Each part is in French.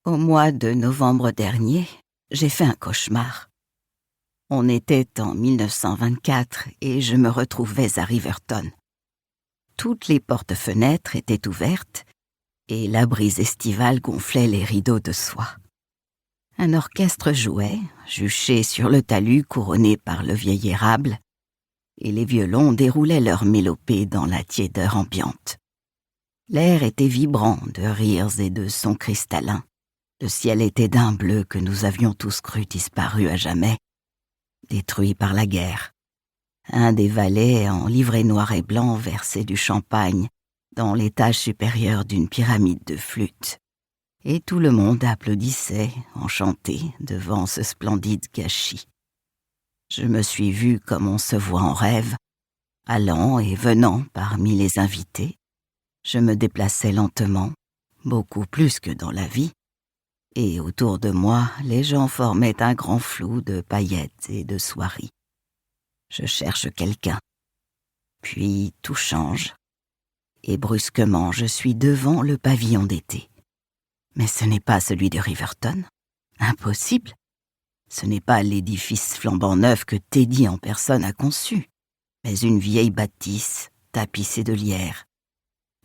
Au mois de novembre dernier, j'ai fait un cauchemar. On était en 1924 et je me retrouvais à Riverton. Toutes les portes-fenêtres étaient ouvertes et la brise estivale gonflait les rideaux de soie. Un orchestre jouait, juché sur le talus couronné par le vieil érable, et les violons déroulaient leur mélopée dans la tiédeur ambiante. L'air était vibrant de rires et de sons cristallins. Le ciel était d'un bleu que nous avions tous cru disparu à jamais, détruit par la guerre. Un des valets en livrée noir et blanc versait du champagne dans l'étage supérieur d'une pyramide de flûtes. Et tout le monde applaudissait, enchanté, devant ce splendide gâchis. Je me suis vue comme on se voit en rêve, allant et venant parmi les invités. Je me déplaçais lentement, beaucoup plus que dans la vie, et autour de moi, les gens formaient un grand flou de paillettes et de soieries. Je cherche quelqu'un. Puis tout change, et brusquement je suis devant le pavillon d'été. Mais ce n'est pas celui de Riverton. Impossible. Ce n'est pas l'édifice flambant neuf que Teddy en personne a conçu, mais une vieille bâtisse tapissée de lierre.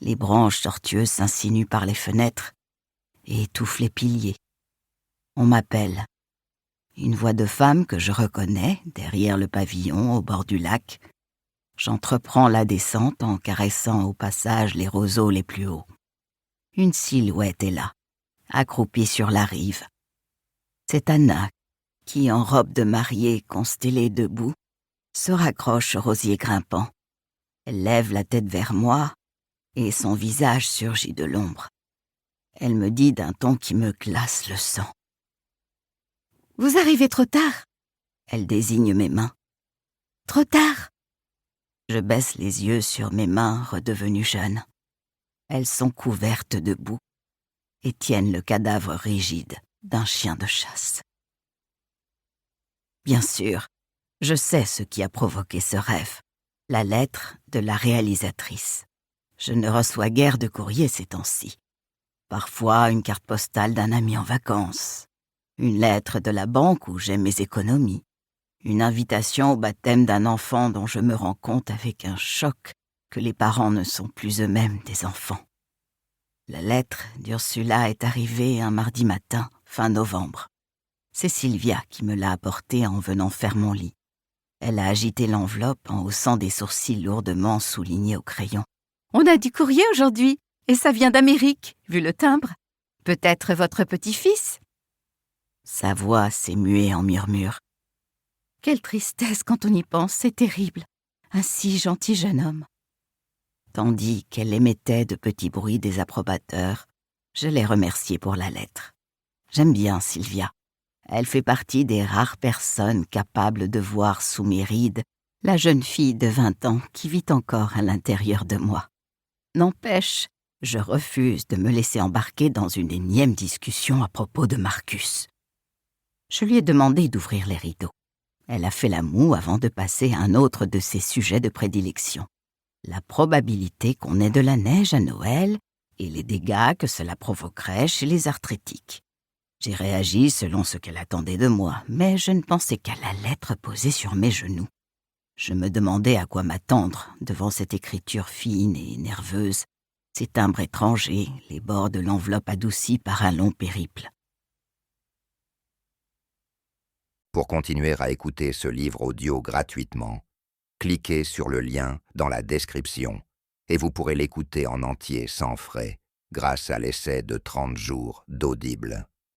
Les branches tortueuses s'insinuent par les fenêtres et étouffent les piliers. On m'appelle. Une voix de femme que je reconnais derrière le pavillon au bord du lac. J'entreprends la descente en caressant au passage les roseaux les plus hauts. Une silhouette est là, accroupie sur la rive. C'est Anna qui, en robe de mariée constellée debout, se raccroche au rosier grimpant. Elle lève la tête vers moi et son visage surgit de l'ombre. Elle me dit d'un ton qui me glace le sang. « Vous arrivez trop tard !» Elle désigne mes mains. « Trop tard !» Je baisse les yeux sur mes mains redevenues jeunes. Elles sont couvertes de boue et tiennent le cadavre rigide d'un chien de chasse. Bien sûr, je sais ce qui a provoqué ce rêve, la lettre de la réalisatrice. Je ne reçois guère de courrier ces temps-ci. Parfois une carte postale d'un ami en vacances, une lettre de la banque où j'ai mes économies, une invitation au baptême d'un enfant dont je me rends compte avec un choc que les parents ne sont plus eux-mêmes des enfants. La lettre d'Ursula est arrivée un mardi matin, fin novembre. C'est Sylvia qui me l'a apportée en venant faire mon lit. Elle a agité l'enveloppe en haussant des sourcils lourdement soulignés au crayon. « On a du courrier aujourd'hui, et ça vient d'Amérique, vu le timbre. Peut-être votre petit-fils ?» Sa voix s'est muée en murmure. Quelle tristesse quand on y pense, c'est terrible. Un si gentil jeune homme. Tandis qu'elle émettait de petits bruits désapprobateurs, je l'ai remerciée pour la lettre. J'aime bien Sylvia. Elle fait partie des rares personnes capables de voir sous mes rides la jeune fille de 20 ans qui vit encore à l'intérieur de moi. N'empêche, je refuse de me laisser embarquer dans une énième discussion à propos de Marcus. Je lui ai demandé d'ouvrir les rideaux. Elle a fait la moue avant de passer à un autre de ses sujets de prédilection. La probabilité qu'on ait de la neige à Noël et les dégâts que cela provoquerait chez les arthrétiques. J'ai réagi selon ce qu'elle attendait de moi, mais je ne pensais qu'à la lettre posée sur mes genoux. Je me demandais à quoi m'attendre devant cette écriture fine et nerveuse, ces timbres étrangers, les bords de l'enveloppe adoucis par un long périple. Pour continuer à écouter ce livre audio gratuitement, cliquez sur le lien dans la description et vous pourrez l'écouter en entier sans frais grâce à l'essai de 30 jours d'Audible.